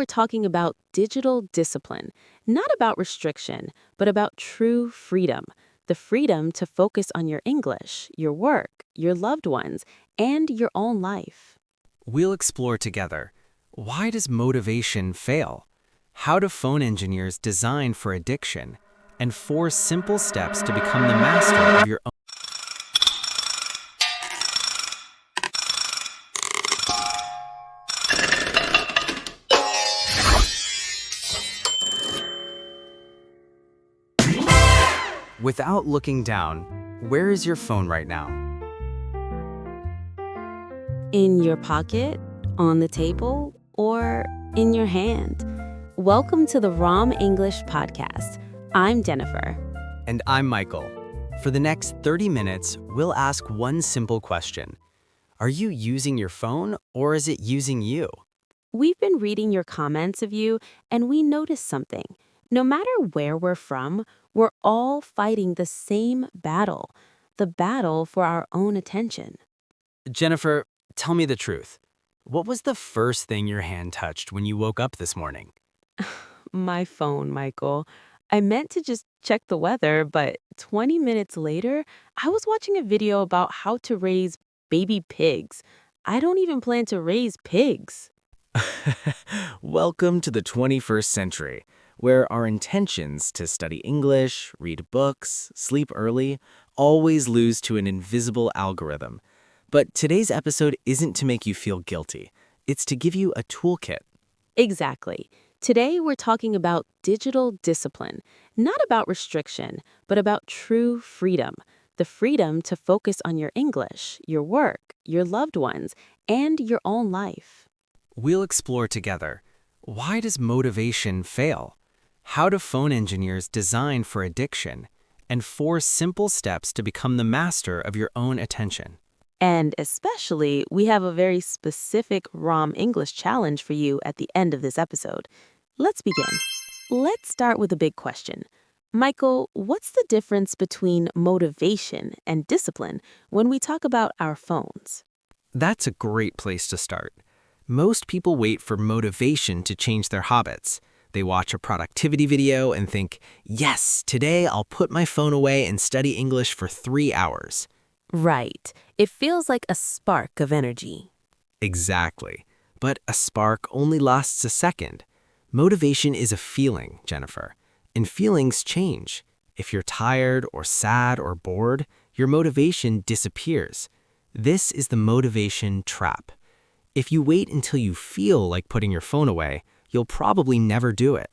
We're talking about digital discipline, not about restriction, but about true freedom. The freedom to focus on your English, your work, your loved ones, and your own life. We'll explore together, why does motivation fail? How do phone engineers design for addiction? And 4 simple steps to become the master of your own. Without looking down, where is your phone right now? In your pocket, on the table, or in your hand. Welcome to the Rom English Podcast. I'm Jennifer. And I'm Michael. For the next 30 minutes, we'll ask one simple question. Are you using your phone, or is it using you? We've been reading your comments of you, and we noticed something. No matter where we're from, we're all fighting the same battle, the battle for our own attention. Jennifer, tell me the truth. What was the first thing your hand touched when you woke up this morning? My phone, Michael. I meant to just check the weather, but 20 minutes later, I was watching a video about how to raise baby pigs. I don't even plan to raise pigs. Welcome to the 21st century, where our intentions to study English, read books, sleep early, always lose to an invisible algorithm. But today's episode isn't to make you feel guilty. It's to give you a toolkit. Exactly. Today, we're talking about digital discipline, not about restriction, but about true freedom. The freedom to focus on your English, your work, your loved ones, and your own life. We'll explore together, why does motivation fail? How do phone engineers design for addiction? And 4 simple steps to become the master of your own attention. And especially, we have a very specific Rom English challenge for you at the end of this episode. Let's begin. Let's start with a big question. Michael, what's the difference between motivation and discipline when we talk about our phones? That's a great place to start. Most people wait for motivation to change their habits. They watch a productivity video and think, yes, today I'll put my phone away and study English for 3 hours. Right. It feels like a spark of energy. Exactly. But a spark only lasts a second. Motivation is a feeling, Jennifer. And feelings change. If you're tired or sad or bored, your motivation disappears. This is the motivation trap. If you wait until you feel like putting your phone away, you'll probably never do it.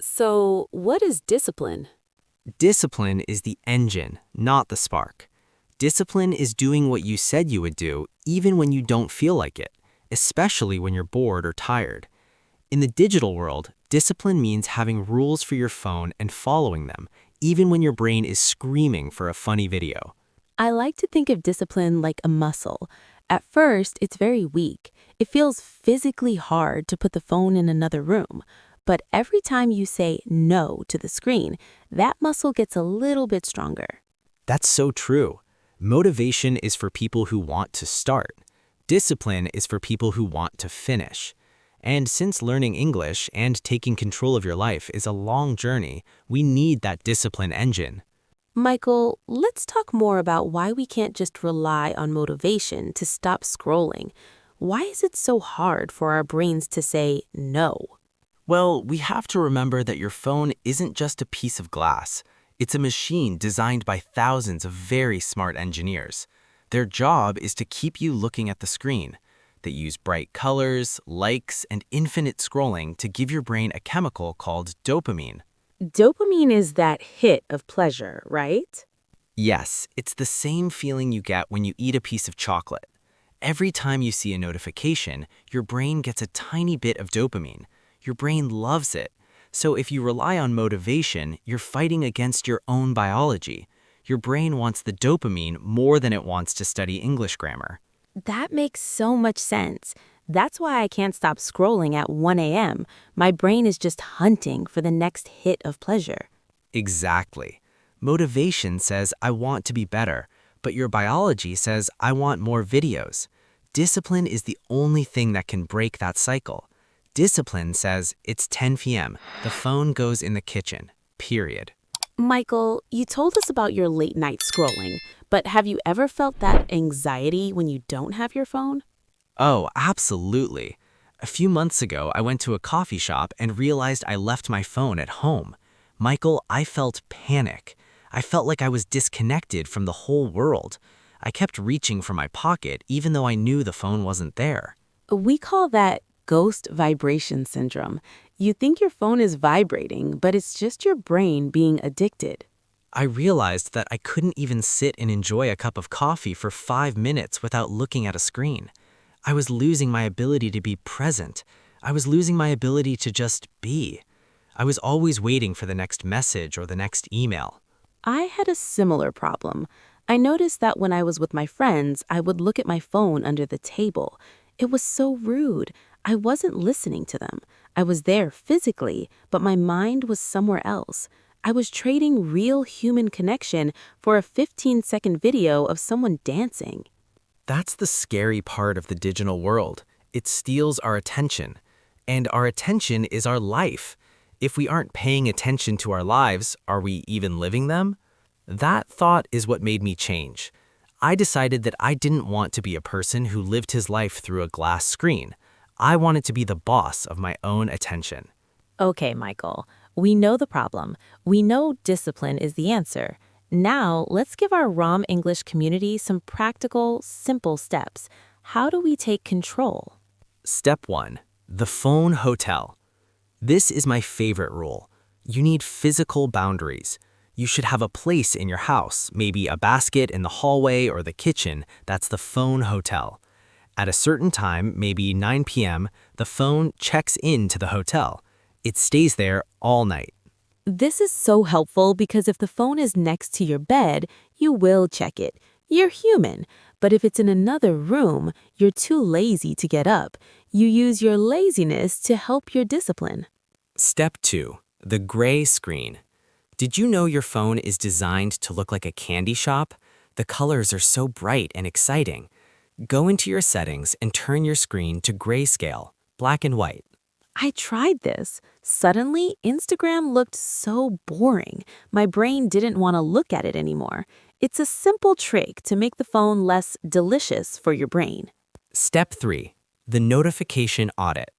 So, what is discipline? Discipline is the engine, not the spark. Discipline is doing what you said you would do, even when you don't feel like it, especially when you're bored or tired. In the digital world, discipline means having rules for your phone and following them, even when your brain is screaming for a funny video. I like to think of discipline like a muscle. At first, it's very weak. It feels physically hard to put the phone in another room. But every time you say no to the screen, that muscle gets a little bit stronger. That's so true. Motivation is for people who want to start. Discipline is for people who want to finish. And since learning English and taking control of your life is a long journey, we need that discipline engine. Michael, let's talk more about why we can't just rely on motivation to stop scrolling. Why is it so hard for our brains to say no? Well, we have to remember that your phone isn't just a piece of glass. It's a machine designed by thousands of very smart engineers. Their job is to keep you looking at the screen. They use bright colors, likes, and infinite scrolling to give your brain a chemical called dopamine. Dopamine is that hit of pleasure, right? Yes, it's the same feeling you get when you eat a piece of chocolate. Every time you see a notification, your brain gets a tiny bit of dopamine. Your brain loves it. So if you rely on motivation, you're fighting against your own biology. Your brain wants the dopamine more than it wants to study English grammar. That makes so much sense. That's why I can't stop scrolling at 1 a.m. My brain is just hunting for the next hit of pleasure. Exactly. Motivation says, I want to be better, but your biology says, I want more videos. Discipline is the only thing that can break that cycle. Discipline says it's 10 p.m. The phone goes in the kitchen, period. Michael, you told us about your late night scrolling, but have you ever felt that anxiety when you don't have your phone? Oh, absolutely. A few months ago, I went to a coffee shop and realized I left my phone at home. Michael, I felt panic. I felt like I was disconnected from the whole world. I kept reaching for my pocket even though I knew the phone wasn't there. We call that ghost vibration syndrome. You think your phone is vibrating, but it's just your brain being addicted. I realized that I couldn't even sit and enjoy a cup of coffee for 5 minutes without looking at a screen. I was losing my ability to be present. I was losing my ability to just be. I was always waiting for the next message or the next email. I had a similar problem. I noticed that when I was with my friends, I would look at my phone under the table. It was so rude. I wasn't listening to them. I was there physically, but my mind was somewhere else. I was trading real human connection for a 15-second video of someone dancing. That's the scary part of the digital world. It steals our attention. And our attention is our life. If we aren't paying attention to our lives, are we even living them? That thought is what made me change. I decided that I didn't want to be a person who lived his life through a glass screen. I wanted to be the boss of my own attention. Okay, Michael, we know the problem. We know discipline is the answer. Now, let's give our Rom English community some practical, simple steps. How do we take control? Step 1. The phone hotel. This is my favorite rule. You need physical boundaries. You should have a place in your house, maybe a basket in the hallway or the kitchen. That's the phone hotel. At a certain time, maybe 9 p.m., the phone checks into the hotel. It stays there all night. This is so helpful because if the phone is next to your bed, you will check it. You're human. But if it's in another room, you're too lazy to get up. You use your laziness to help your discipline. Step 2. The gray screen. Did you know your phone is designed to look like a candy shop? The colors are so bright and exciting. Go into your settings and turn your screen to grayscale, black and white. I tried this. Suddenly, Instagram looked so boring. My brain didn't want to look at it anymore. It's a simple trick to make the phone less delicious for your brain. Step 3. The notification audit.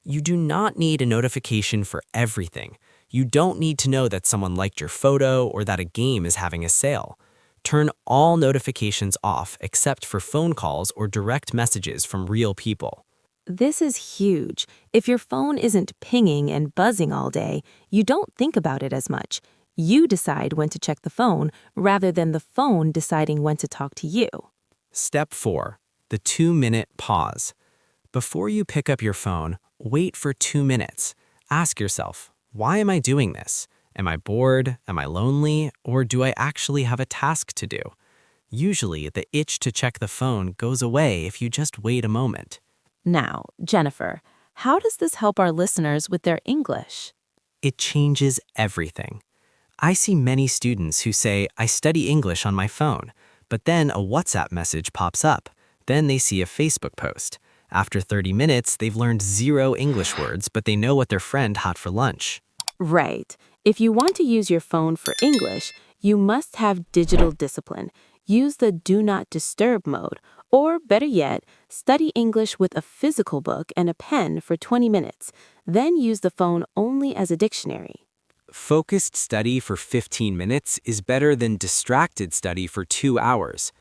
You do not need a notification for everything. You don't need to know that someone liked your photo or that a game is having a sale. Turn all notifications off except for phone calls or direct messages from real people. This is huge. If your phone isn't pinging and buzzing all day, you don't think about it as much. You decide when to check the phone rather than the phone deciding when to talk to you. Step 4. The 2-minute pause. Before you pick up your phone, wait for 2 minutes. Ask yourself, why am I doing this? Am I bored? Am I lonely? Or do I actually have a task to do? Usually, the itch to check the phone goes away if you just wait a moment. Now, Jennifer, how does this help our listeners with their English? It changes everything. I see many students who say, I study English on my phone, but then a WhatsApp message pops up. Then they see a Facebook post. After 30 minutes, they've learned 0 English words, but they know what their friend had for lunch. Right. If you want to use your phone for English, you must have digital discipline. Use the Do Not Disturb mode, or better yet, study English with a physical book and a pen for 20 minutes. Then use the phone only as a dictionary. Focused study for 15 minutes is better than distracted study for 2 hours.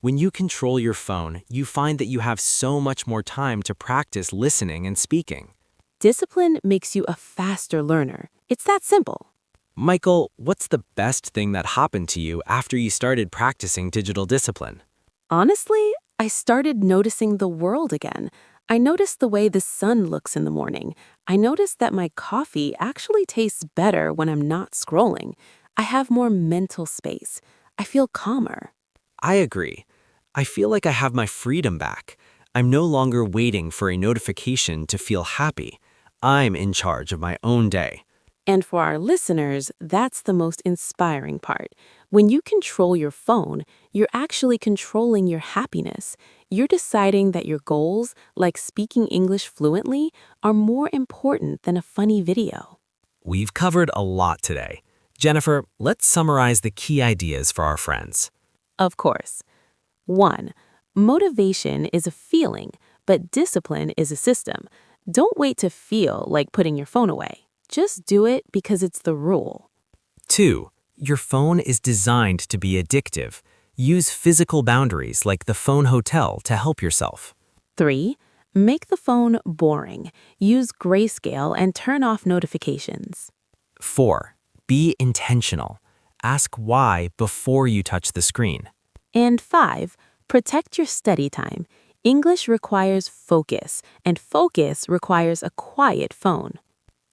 When you control your phone, you find that you have so much more time to practice listening and speaking. Discipline makes you a faster learner. It's that simple. Michael, what's the best thing that happened to you after you started practicing digital discipline? Honestly, I started noticing the world again. I noticed the way the sun looks in the morning. I noticed that my coffee actually tastes better when I'm not scrolling. I have more mental space. I feel calmer. I agree. I feel like I have my freedom back. I'm no longer waiting for a notification to feel happy. I'm in charge of my own day. And for our listeners, that's the most inspiring part. When you control your phone, you're actually controlling your happiness. You're deciding that your goals, like speaking English fluently, are more important than a funny video. We've covered a lot today. Jennifer, let's summarize the key ideas for our friends. Of course. 1. Motivation is a feeling, but discipline is a system. Don't wait to feel like putting your phone away. Just do it because it's the rule. 2. Your phone is designed to be addictive. Use physical boundaries like the phone hotel to help yourself. 3. Make the phone boring. Use grayscale and turn off notifications. 4. Be intentional. Ask why before you touch the screen. And 5. Protect your study time. English requires focus, and focus requires a quiet phone.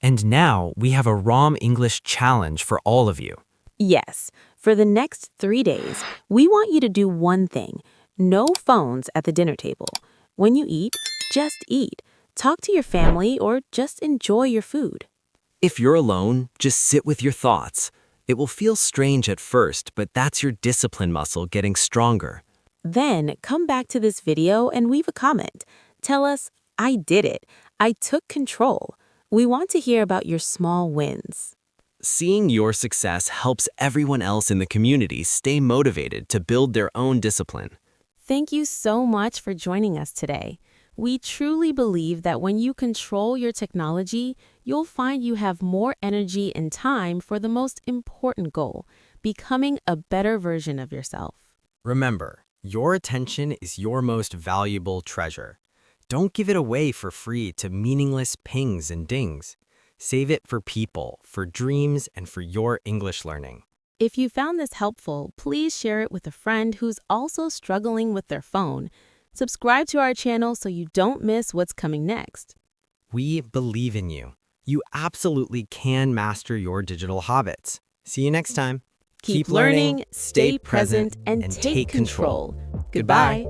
And now we have a Rom English challenge for all of you. Yes, for the next 3 days, we want you to do one thing. No phones at the dinner table. When you eat, just eat. Talk to your family or just enjoy your food. If you're alone, just sit with your thoughts. It will feel strange at first, but that's your discipline muscle getting stronger. Then come back to this video and leave a comment. Tell us, I did it. I took control. We want to hear about your small wins. Seeing your success helps everyone else in the community stay motivated to build their own discipline. Thank you so much for joining us today. We truly believe that when you control your technology, you'll find you have more energy and time for the most important goal, becoming a better version of yourself. Remember, your attention is your most valuable treasure. Don't give it away for free to meaningless pings and dings. Save it for people, for dreams, and for your English learning. If you found this helpful, please share it with a friend who's also struggling with their phone. Subscribe to our channel so you don't miss what's coming next. We believe in you. You absolutely can master your digital habits. See you next time. Keep learning, stay present, and take control. Goodbye.